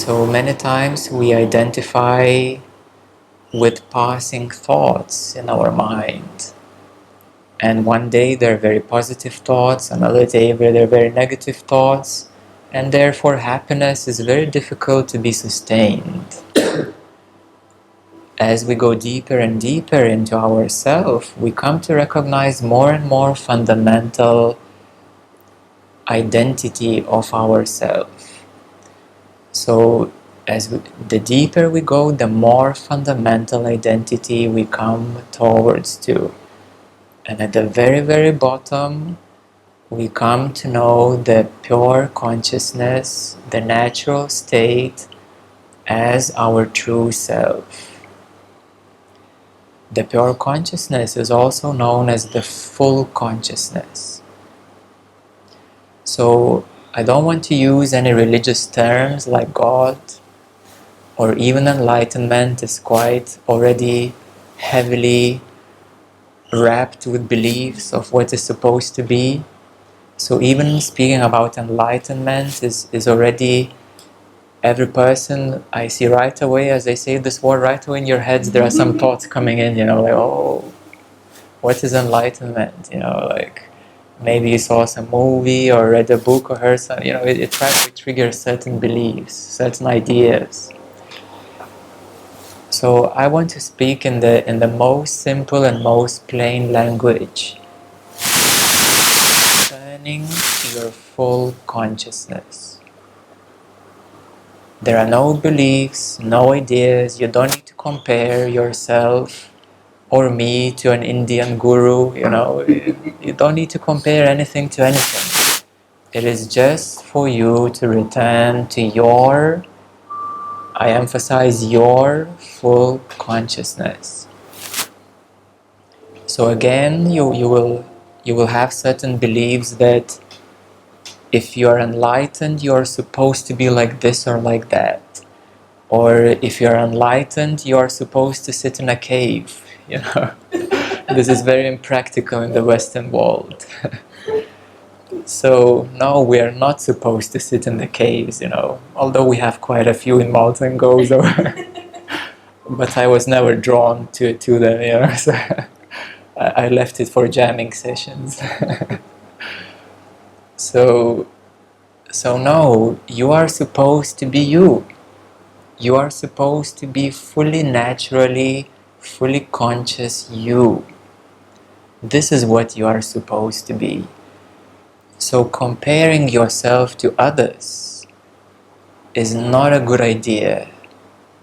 So many times we identify with passing thoughts in our mind. And one day they're very positive thoughts, another day they're very negative thoughts, and therefore happiness is very difficult to be sustained. As we go deeper and deeper into ourself, we come to recognize more and more fundamental identity of ourself. So the deeper we go, the more fundamental identity we come towards to. And at the very, very bottom, we come to know the pure consciousness, the natural state, as our true self. The pure consciousness is also known as the full consciousness. So I don't want to use any religious terms like God or even enlightenment is quite already heavily wrapped with beliefs of what is supposed to be. So even speaking about enlightenment is already, every person I see right away, as they say this word, right away in your heads there are some thoughts coming in, like, oh, what is enlightenment? Like maybe you saw some movie or read a book or heard some, it tries to trigger certain beliefs, certain ideas. So I want to speak in the most simple and most plain language, turning your full consciousness. There are no beliefs, no ideas. You don't need to compare yourself or me to an Indian guru, You don't need to compare anything to anything. It is just for you to return to your, I emphasize, your full consciousness. So again, you will have certain beliefs that if you are enlightened, you are supposed to be like this or like that. Or if you are enlightened, you are supposed to sit in a cave, This is very impractical in the Western world. So no, we are not supposed to sit in the caves, although we have quite a few in Malta and Gozo. But I was never drawn to them, so I left it for jamming sessions. So no, you are supposed to be you. You are supposed to be fully naturally, fully conscious you. This is what you are supposed to be. So comparing yourself to others is not a good idea,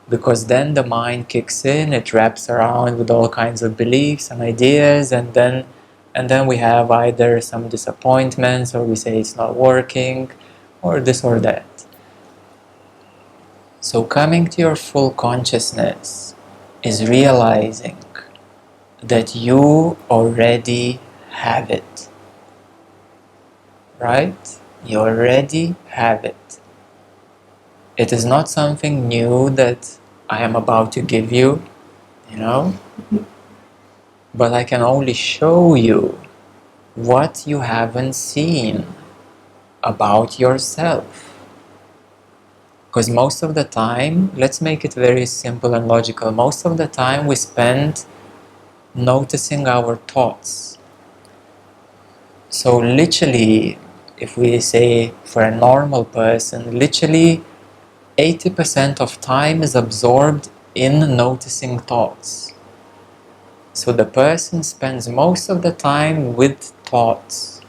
because then the mind kicks in, it wraps around with all kinds of beliefs and ideas, and then we have either some disappointments, or we say it's not working, or this or that. So coming to your full consciousness is realizing that you already have it. Right? You already have it. It is not something new that I am about to give you, but I can only show you what you haven't seen about yourself. Because most of the time, let's make it very simple and logical, most of the time we spend noticing our thoughts. So literally, if we say for a normal person, literally 80% of time is absorbed in noticing thoughts. So the person spends most of the time with thoughts.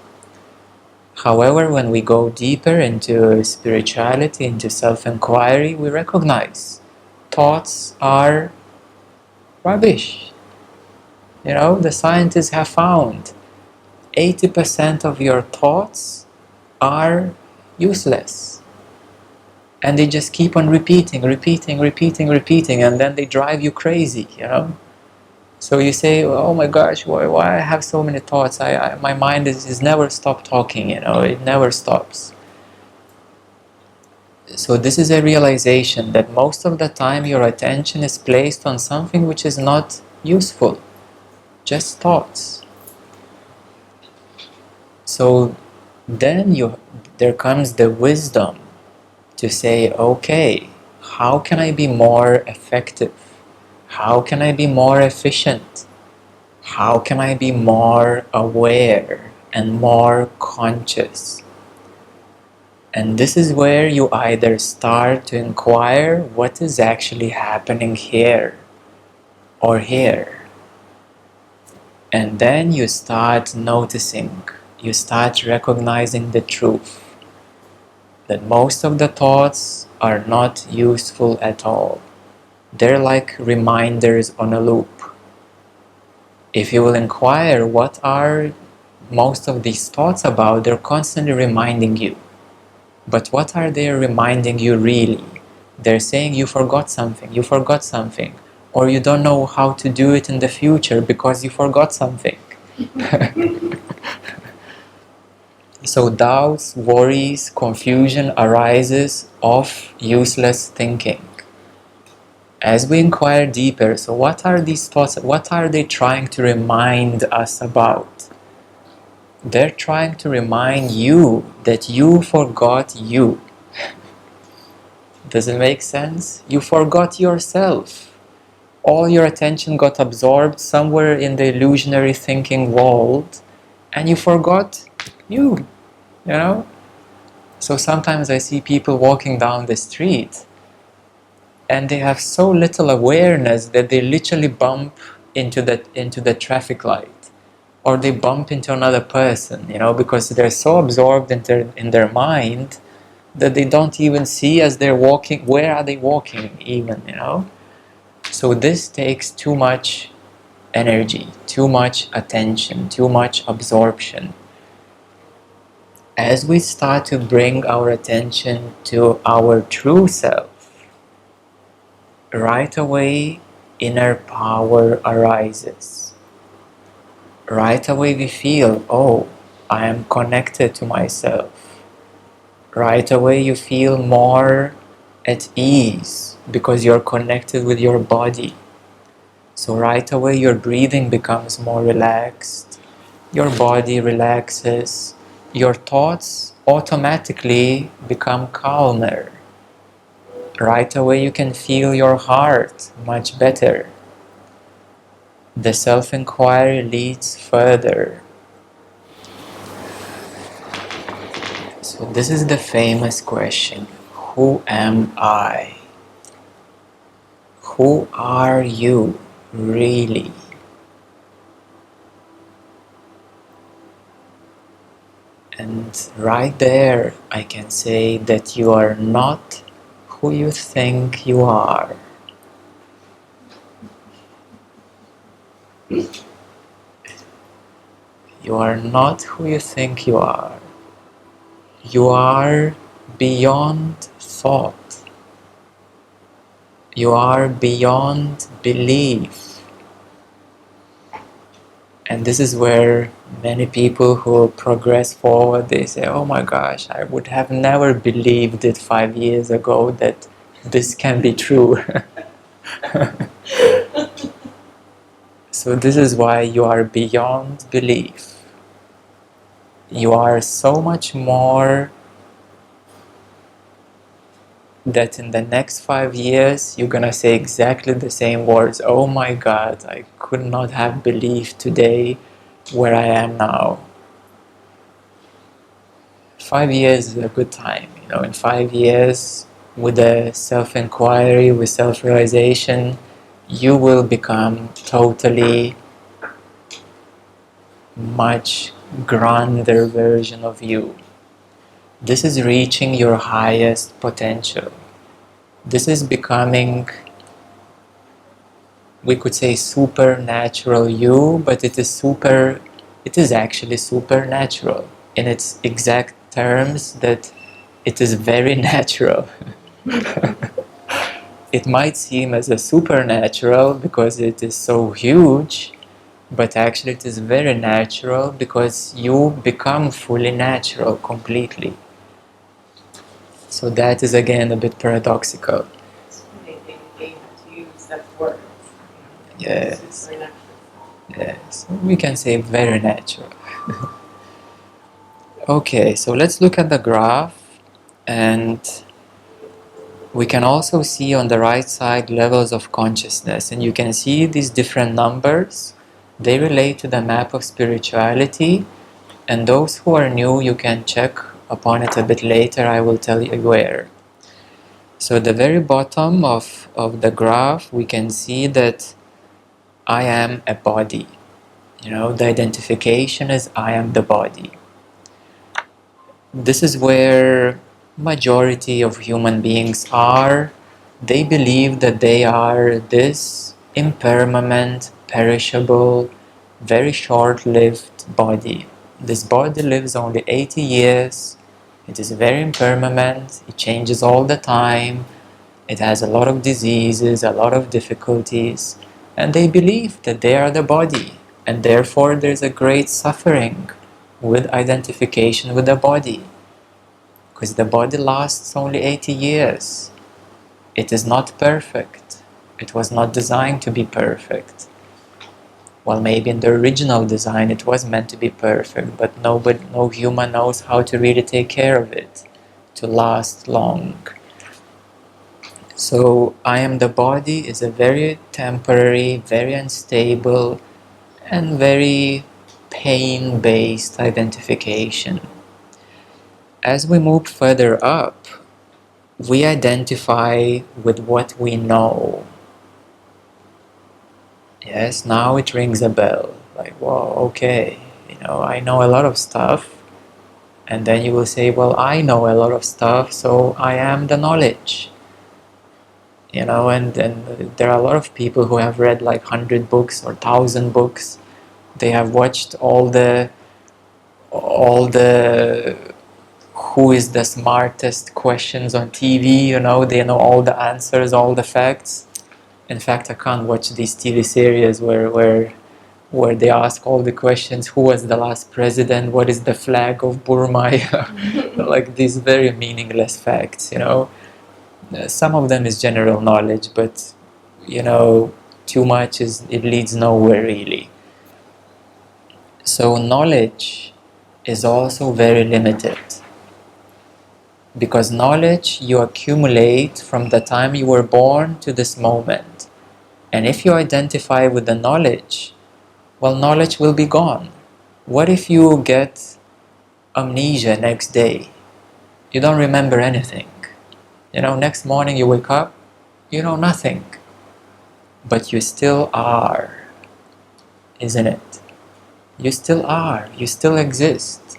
However, when we go deeper into spirituality, into self-enquiry, we recognize thoughts are rubbish. The scientists have found 80% of your thoughts are useless. And they just keep on repeating, and then they drive you crazy, So you say, oh my gosh, why I have so many thoughts? My mind is never stopped talking, it never stops. So this is a realization that most of the time your attention is placed on something which is not useful, just thoughts. So then there comes the wisdom to say, okay, how can I be more effective? How can I be more efficient? How can I be more aware and more conscious? And this is where you either start to inquire what is actually happening here or here. And then you start noticing, you start recognizing the truth that most of the thoughts are not useful at all. They're like reminders on a loop. If you will inquire what are most of these thoughts about, they're constantly reminding you. But what are they reminding you really? They're saying you forgot something, or you don't know how to do it in the future because you forgot something. So doubts, worries, confusion arises of useless thinking. As we inquire deeper, so what are these thoughts? What are they trying to remind us about? They're trying to remind you that you forgot you. Does it make sense? You forgot yourself. All your attention got absorbed somewhere in the illusionary thinking world, and you forgot you, you know? So sometimes I see people walking down the street and they have so little awareness that they literally bump into the traffic light, or they bump into another person, because they're so absorbed in their mind that they don't even see as they're walking, where are they walking even. So this takes too much energy, too much attention, too much absorption. As we start to bring our attention to our true self, right away inner power arises. Right away we feel, oh, I am connected to myself. Right away you feel more at ease because you're connected with your body. So right away your breathing becomes more relaxed, your body relaxes, your thoughts automatically become calmer. Right away you can feel your heart much better. The self-enquiry leads further. So this is the famous question, who am I? Who are you really? And right there I can say that you are not who you think you are. You are not who you think you are. You are beyond thought. You are beyond belief. And this is where many people who progress forward, they say, oh my gosh, I would have never believed it 5 years ago that this can be true. So this is why you are beyond belief. You are so much more that in the next 5 years you're gonna say exactly the same words. Oh my God, I could not have believed today where I am now. 5 years is a good time. In 5 years, with the self-inquiry, with self-realization, you will become totally much grander version of you. This is reaching your highest potential. This is becoming, we could say, supernatural you, but it is actually supernatural in its exact terms, that it is very natural. It might seem as a supernatural because it is so huge, but actually it is very natural because you become fully natural completely. So that is again a bit paradoxical. They have to use that word. Yes. Yes. We can say very natural. Okay, so let's look at the graph, and We can also see on the right side levels of consciousness, and you can see these different numbers. They relate to the map of spirituality, and those who are new, you can check upon it a bit later. I will tell you where. So at the very bottom of the graph, we can see that I am a body. You know, the identification is I am the body. This is where majority of human beings are. They believe that they are this impermanent, perishable, very short-lived body. This body lives only 80 years. It is very impermanent. It changes all the time. It has a lot of diseases, a lot of difficulties. And they believe that they are the body. And therefore there's a great suffering with identification with the body. Because the body lasts only 80 years. It is not perfect. It was not designed to be perfect. Well, maybe in the original design it was meant to be perfect, but no human knows how to really take care of it, to last long. So, I am the body is a very temporary, very unstable, and very pain-based identification. As we move further up, we identify with what we know. Yes, now it rings a bell. Like, well, okay, I know a lot of stuff. And then you will say, well, I know a lot of stuff, so I am the knowledge. And there are a lot of people who have read like 100 books or 1,000 books. They have watched all the who is the smartest questions on TV, they know all the answers, all the facts. In fact, I can't watch these TV series where they ask all the questions: who was the last president, what is the flag of Burma, like these very meaningless facts. Some of them is general knowledge, but too much it leads nowhere really. So knowledge is also very limited, because knowledge you accumulate from the time you were born to this moment. And if you identify with the knowledge, well, knowledge will be gone. What if you get amnesia next day? You don't remember anything. Next morning you wake up, you know nothing. But you still are, isn't it? You still are. You still exist.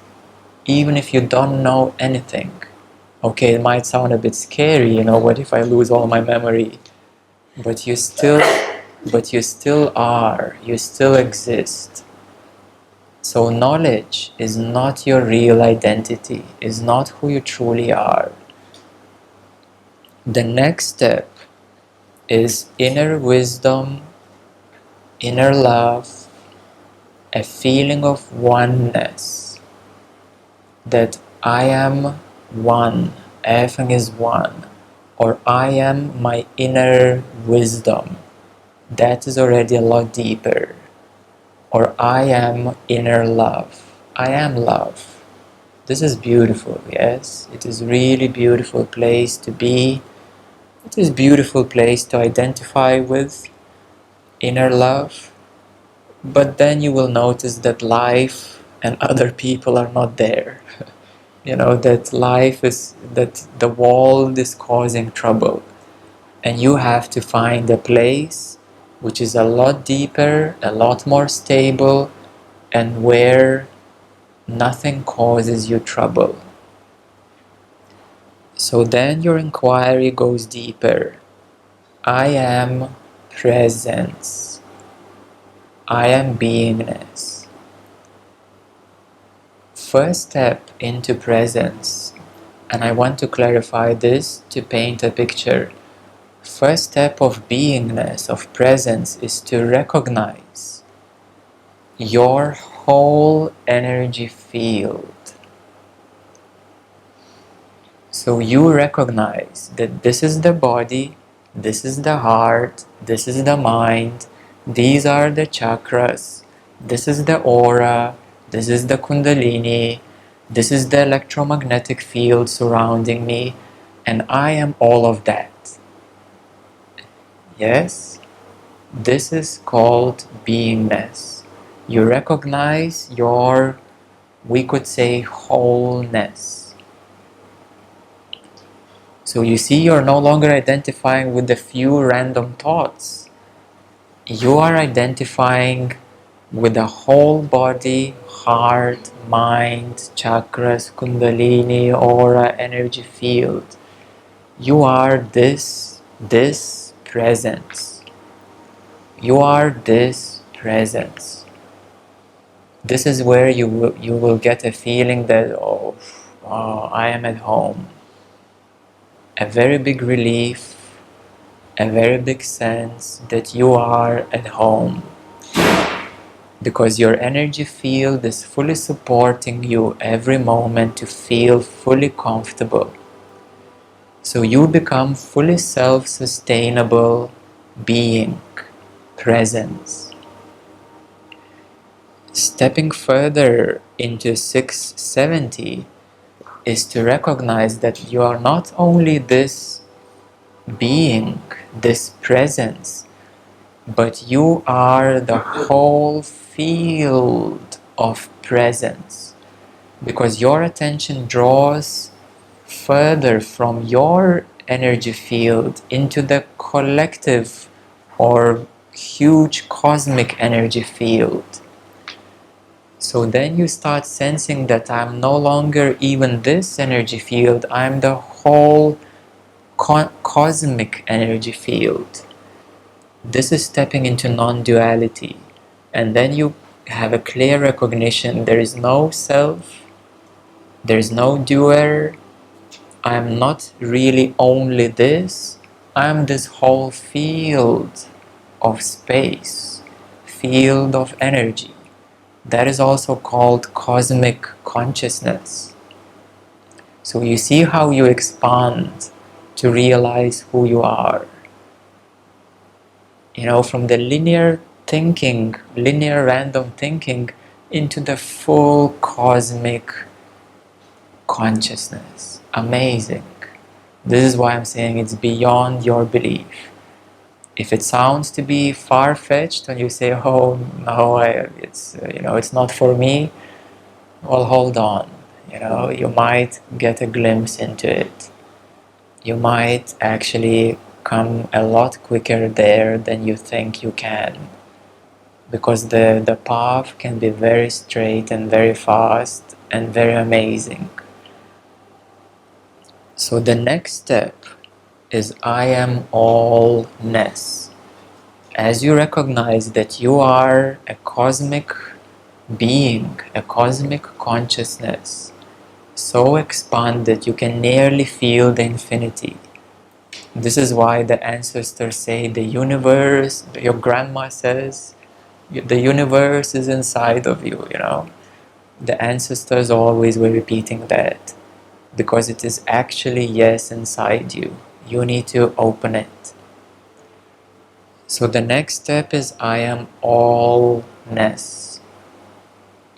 Even if you don't know anything. Okay, it might sound a bit scary, what if I lose all my memory? But you still are. You still exist. So knowledge is not your real identity, is not who you truly are. The next step is inner wisdom, inner love, a feeling of oneness, that I am one, everything is one, or I am my inner wisdom. That is already a lot deeper. Or I am inner love. I am love. This is beautiful, yes? It is really beautiful place to be. It is beautiful place to identify with inner love. But then you will notice that life and other people are not there. That the world is causing trouble. And you have to find a place which is a lot deeper, a lot more stable, and where nothing causes you trouble. So then your inquiry goes deeper. I am presence. I am beingness. First step into presence, and I want to clarify this to paint a picture. First step of beingness, of presence, is to recognize your whole energy field. So you recognize that this is the body, this is the heart, this is the mind, these are the chakras, this is the aura, this is the kundelini, this is the electromagnetic field surrounding me, and I am all of that. Yes? This is called beingness. You recognize your, we could say, wholeness. So you see, you're no longer identifying with the few random thoughts. You are identifying with the whole body, heart, mind, chakras, kundelini, aura, energy field. You are this presence. You are this presence. This is where you will get a feeling that, oh, I am at home. A very big relief, a very big sense that you are at home. Because your energy field is fully supporting you every moment to feel fully comfortable. So you become fully self-sustainable being, presence. Stepping further into 670 is to recognize that you are not only this being, this presence, but you are the whole field of presence. Because your attention draws further from your energy field into the collective or huge cosmic energy field. So then you start sensing that I'm no longer even this energy field, I'm the whole cosmic energy field. This is stepping into non-duality. And then you have a clear recognition there is no self, there is no doer, I'm not really only this, I'm this whole field of space, field of energy. That is also called cosmic consciousness. So you see how you expand to realize who you are. You know, from the linear thinking, linear random thinking, into the full cosmic consciousness. Amazing. This is why I'm saying it's beyond your belief. If it sounds to be far-fetched when you say, "Oh no, it's not for me," well, hold on. You might get a glimpse into it. You might actually come a lot quicker there than you think you can. Because the path can be very straight and very fast and very amazing. So the next step is I am ALLNESS. As you recognize that you are a cosmic being, a cosmic consciousness, so expanded you can nearly feel the infinity. This is why the ancestors say the universe, your grandma says, the universe is inside of you, The ancestors always were repeating that. Because it is actually, yes, inside you. You need to open it. So the next step is I am ALLNESS.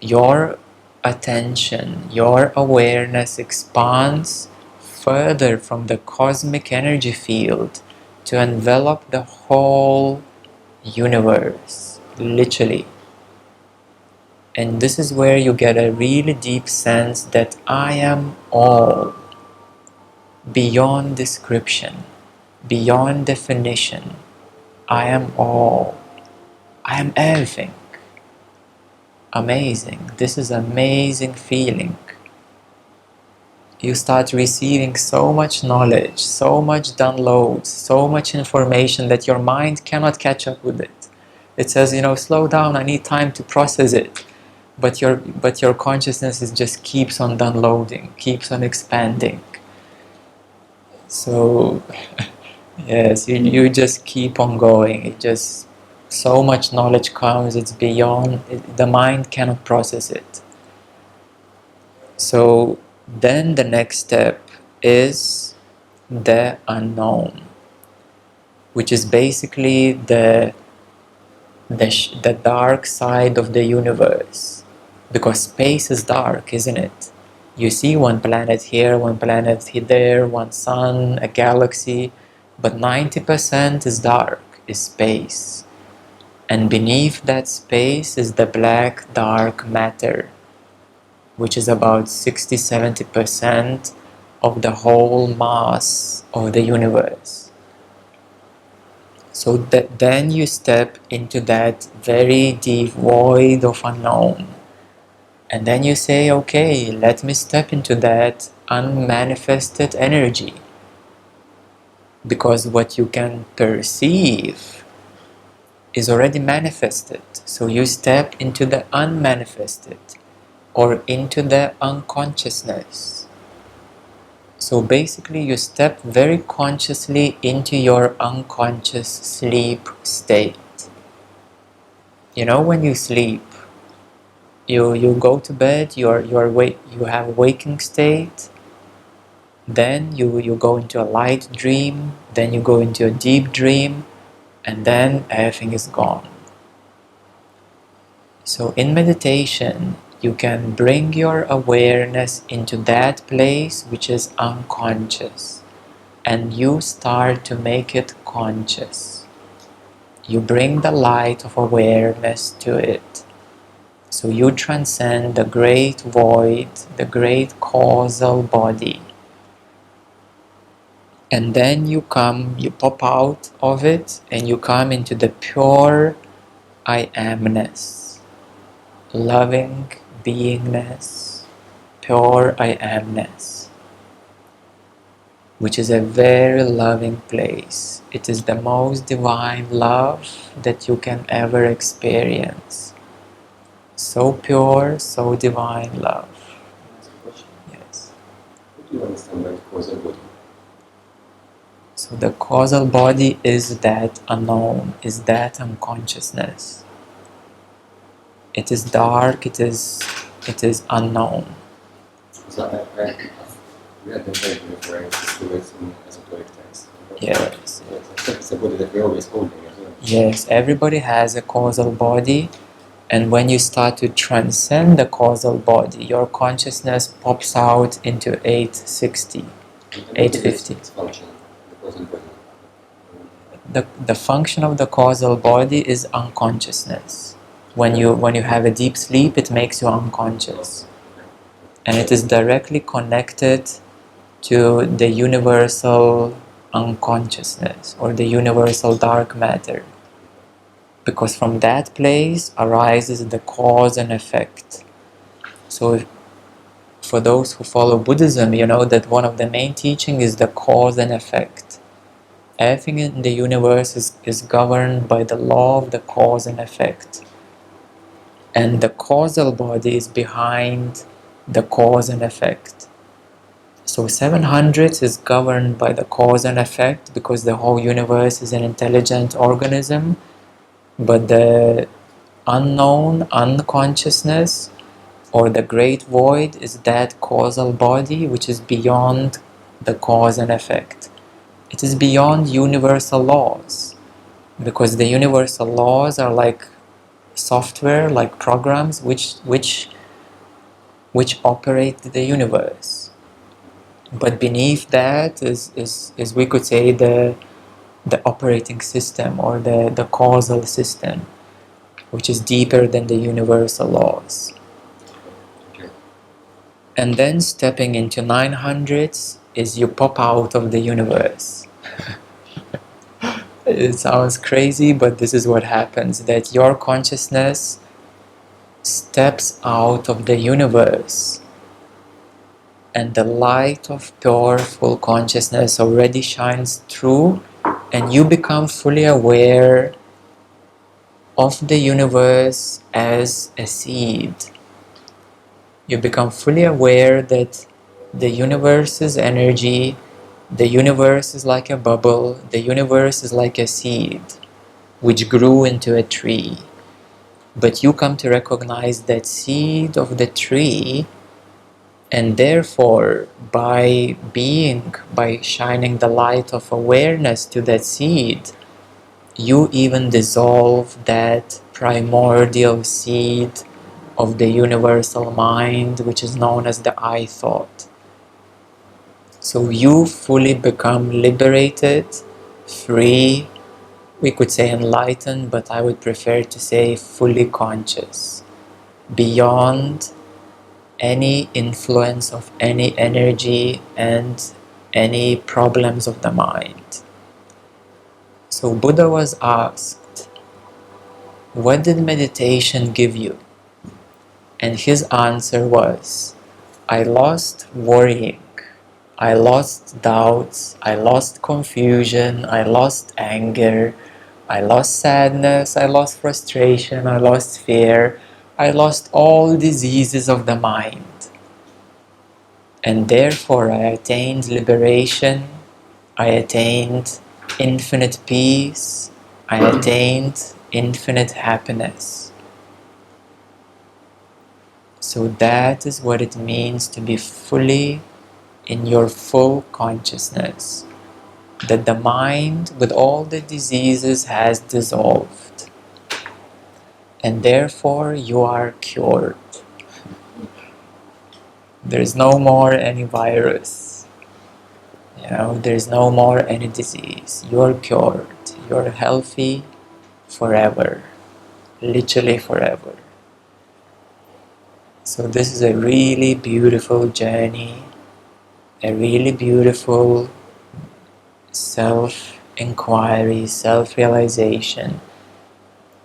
Your attention, your awareness expands further from the cosmic energy field to envelop the whole universe, literally. And this is where you get a really deep sense that I am all, beyond description, beyond definition. I am all. I am everything. Amazing. This is amazing feeling. You start receiving so much knowledge, so much downloads, so much information that your mind cannot catch up with it. It says, slow down, I need time to process it. But your consciousness just keeps on downloading, keeps on expanding. So yes, you just keep on going. It just, so much knowledge comes, it's beyond, the mind cannot process it. So then the next step is the unknown, which is basically the dark side of the universe. Because space is dark, isn't it? You see one planet here, one planet there, one sun, a galaxy, but 90% is dark, is space. And beneath that space is the black dark matter, which is about 60-70% of the whole mass of the universe. So that then you step into that very deep void of unknown. And then you say, okay, let me step into that unmanifested energy. Because what you can perceive is already manifested. So you step into the unmanifested or into the unconsciousness. So basically you step very consciously into your unconscious sleep state. You know, when you sleep, you go to bed, you have a waking state, then you go into a light dream, then you go into a deep dream, and then everything is gone. So in meditation, you can bring your awareness into that place which is unconscious, and you start to make it conscious. You bring the light of awareness to it. So you transcend the great void, the great causal body. And then you pop out of it, and you come into the pure I AMness, loving beingness, pure I AMness, which is a very loving place. It is the most divine love that you can ever experience. So pure, so divine love. That's a question. Yes. What do you understand by the causal body? So the causal body is that unknown, is that unconsciousness. It is dark, it is unknown. So I read the very referring to it in esoteric text. Yes. It's a body that we're always holding as well. Yes, everybody has a causal body, and when you start to transcend the causal body, your consciousness pops out into 860. And what 850. is its function, the causal body? The function of the causal body is unconsciousness. When you have a deep sleep, it makes you unconscious. And it is directly connected to the universal unconsciousness or the universal dark matter. Because from that place arises the cause and effect. So for those who follow Buddhism, you know that one of the main teachings is the cause and effect. Everything in the universe is governed by the law of the cause and effect. And the causal body is behind the cause and effect. So 700 is governed by the cause and effect because the whole universe is an intelligent organism, but the unknown unconsciousness or the great void is that causal body which is beyond the cause and effect. It is beyond universal laws because the universal laws are like software, like programs which operate the universe. But beneath that is we could say the operating system or the causal system, which is deeper than the universal laws. Okay. And then stepping into 900s is you pop out of the universe. It sounds crazy, but this is what happens, that your consciousness steps out of the universe and the light of pure full consciousness already shines through, and you become fully aware of the universe as a seed. You become fully aware that the universe's energy, the universe is like a bubble, the universe is like a seed which grew into a tree. But you come to recognize that seed of the tree, and therefore by shining the light of awareness to that seed, you even dissolve that primordial seed of the universal mind, which is known as the I thought. So you fully become liberated, free, we could say enlightened, but I would prefer to say fully conscious, beyond any influence of any energy and any problems of the mind. So Buddha was asked, what did meditation give you? And his answer was, I lost worrying, I lost doubts, I lost confusion, I lost anger, I lost sadness, I lost frustration, I lost fear, I lost all diseases of the mind. And therefore I attained liberation, I attained infinite peace, I attained infinite happiness. So that is what it means to be fully in your full consciousness, that the mind with all the diseases has dissolved, and therefore you are cured. There is no more any virus, there is no more any disease. You're cured, you're healthy forever, literally forever. So this is a really beautiful journey, a really beautiful self-enquiry, self-realization.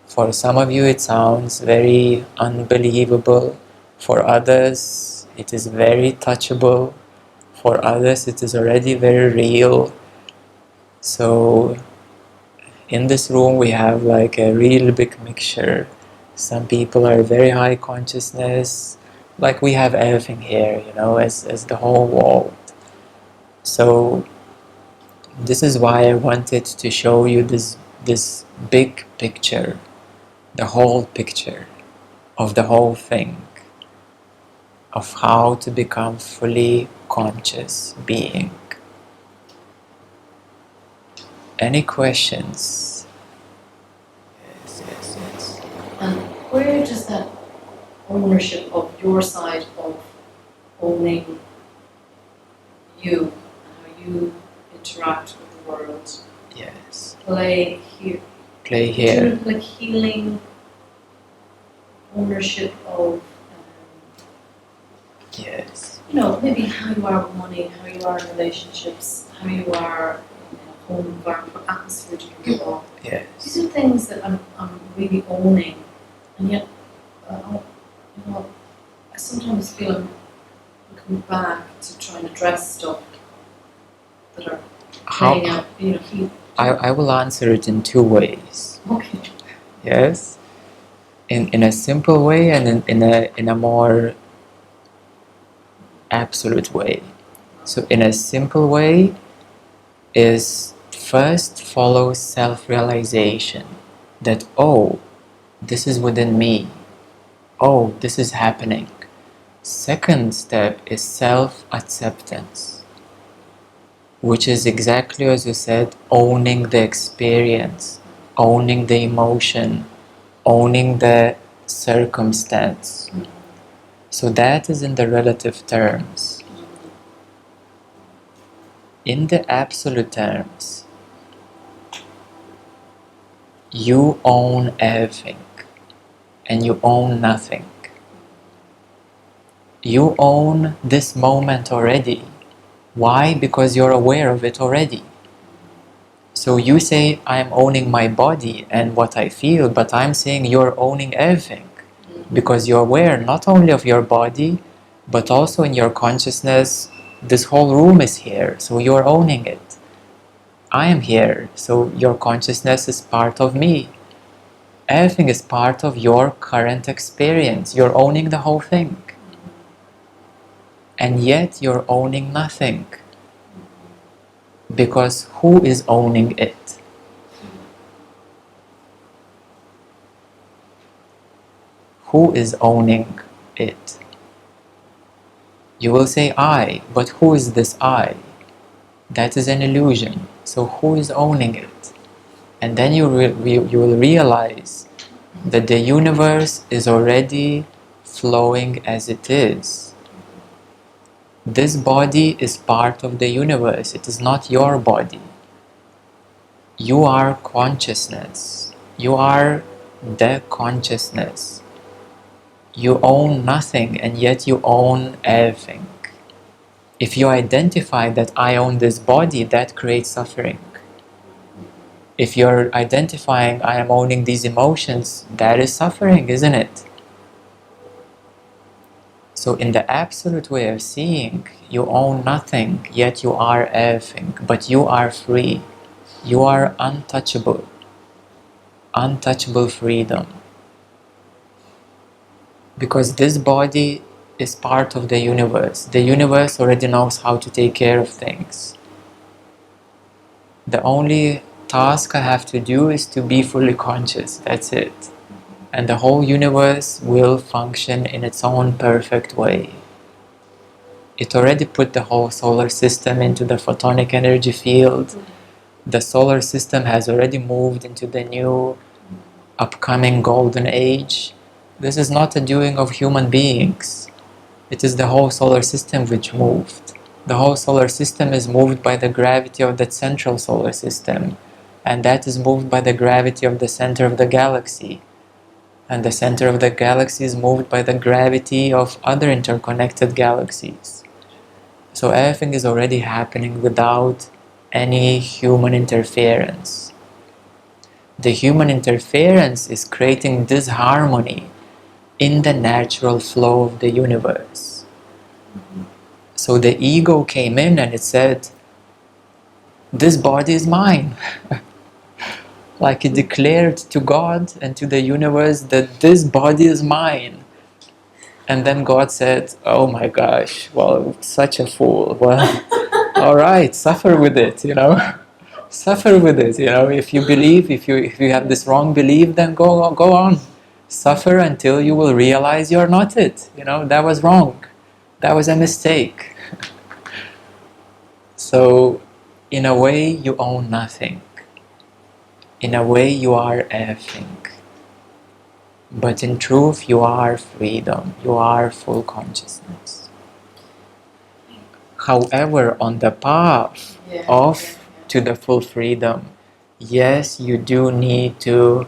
For some of you it sounds very unbelievable, for others it is very touchable, for others it is already very real. So in this room we have like a real big mixture. Some people are very high consciousness, like we have everything here, as the whole world. So this is why I wanted to show you this big picture, the whole picture of the whole thing, of how to become fully conscious being. Any questions? Yes. And where does that ownership of your side of owning you and how you interact with the world Yes. play here? Play here. Like healing, ownership of, Yes. maybe how you are with money, how you are in relationships, how you are in a home environment, what atmosphere do you give off? Yes. These are things that I'm really owning, and yet, I sometimes feel I'm looking back to try and address stuff that are playing out, I will answer it in two ways. Okay. Yes. In a simple way and in a more absolute way. So in a simple way is first follow self-realization that, oh, this is within me. Oh, this is happening. Second step is self-acceptance, which is exactly as you said, owning the experience, owning the emotion, owning the circumstance. So that is in the relative terms. In the absolute terms, you own everything and you own nothing. You own this moment already. Why? Because you're aware of it already. So you say, I'm owning my body and what I feel, but I'm saying you're owning everything. Because you're aware not only of your body, but also in your consciousness, this whole room is here, so you're owning it. I am here, so your consciousness is part of me. Everything is part of your current experience. You're owning the whole thing. And yet you're owning nothing. Because who is owning it? Who is owning it? You will say I, but who is this I? That is an illusion. So who is owning it? And then you will realize that the universe is already flowing as it is. This body is part of the universe. It is not your body. You are consciousness. You are the consciousness. You own nothing, and yet you own everything. If you identify that I own this body, that creates suffering. If you're identifying I am owning these emotions, that is suffering, isn't it? So in the absolute way of seeing, you own nothing, yet you are everything, but you are free. You are untouchable. Untouchable freedom. Because this body is part of the universe. The universe already knows how to take care of things. The only task I have to do is to be fully conscious. That's it. And the whole universe will function in its own perfect way. It already put the whole solar system into the photonic energy field. The solar system has already moved into the new upcoming golden age. This is not a doing of human beings. It is the whole solar system which moved. The whole solar system is moved by the gravity of the central solar system, and that is moved by the gravity of the center of the galaxy. And the center of the galaxy is moved by the gravity of other interconnected galaxies. So everything is already happening without any human interference. The human interference is creating disharmony in the natural flow of the universe. So the ego came in and it said, this body is mine. Like it declared to God and to the universe that this body is mine. And then God said, oh my gosh, well, such a fool. Well, all right, suffer with it, Suffer with it, If you believe, if you have this wrong belief, then go on. Suffer until you will realize you're not it. That was wrong. That was a mistake. So, in a way, you own nothing. In a way, you are everything. But in truth, you are freedom. You are full consciousness. However, on the path to the full freedom, yes, you do need to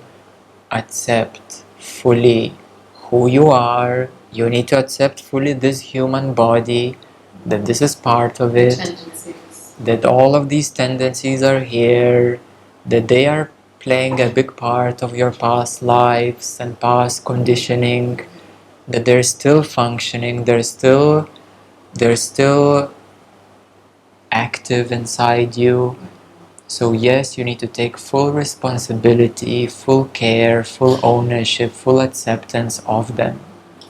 accept fully who you are. You need to accept fully this human body, that this is part of it, that all of these tendencies are here, that they are playing a big part of your past lives and past conditioning, that they're still functioning, they're still active inside you. So yes, you need to take full responsibility, full care, full ownership, full acceptance of them.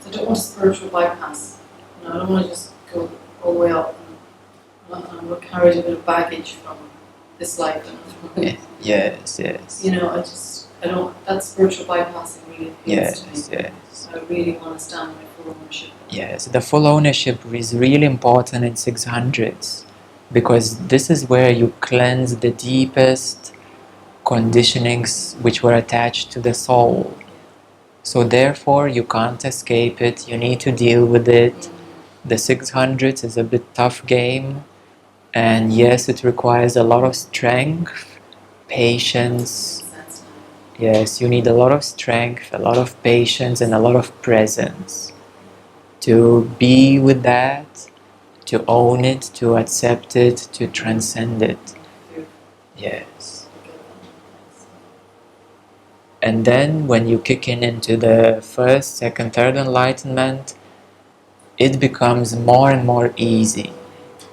So I don't want a spiritual bypass. I don't want to just go all the way up and I'm not carried a bit of baggage from this life. Yes. I don't, that spiritual bypassing really appeals to me. Yes. I really want to stand in my full ownership. Yes, the full ownership is really important in 600s, because this is where you cleanse the deepest conditionings which were attached to the soul. So therefore you can't escape it, you need to deal with it. The 600s is a bit tough game, and yes, it requires a lot of strength, patience. Yes, you need a lot of strength, a lot of patience, and a lot of presence to be with that, to own it, to accept it, to transcend it. Yes. And then when you kick into the first, second, third enlightenment, it becomes more and more easy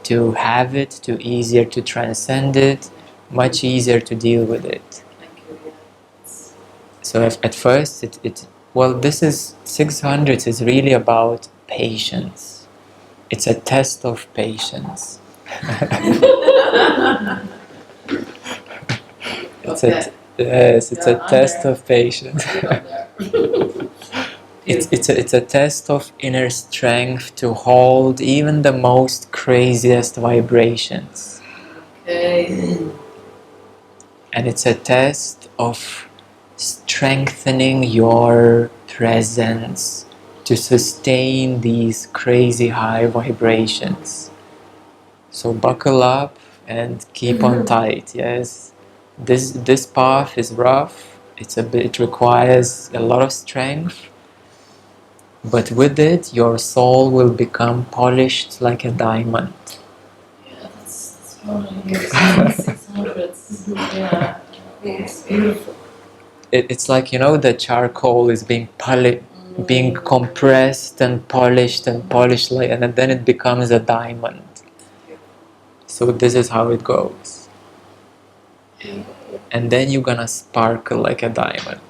to have it, too easier to transcend it, much easier to deal with it. So at first, this is 600 is really about patience. It's a test of patience. It's a test of patience. It's a test of inner strength to hold even the most craziest vibrations. And it's a test of strengthening your presence, to sustain these crazy high vibrations. So buckle up and keep on tight. Yes, this path is rough. It requires a lot of strength, but with it, your soul will become polished like a diamond. Yeah, that's what I hear. 600s. Yeah, it's beautiful. It's like, the charcoal is being compressed and polished, like, and then it becomes a diamond. So this is how it goes. And then you're gonna sparkle like a diamond.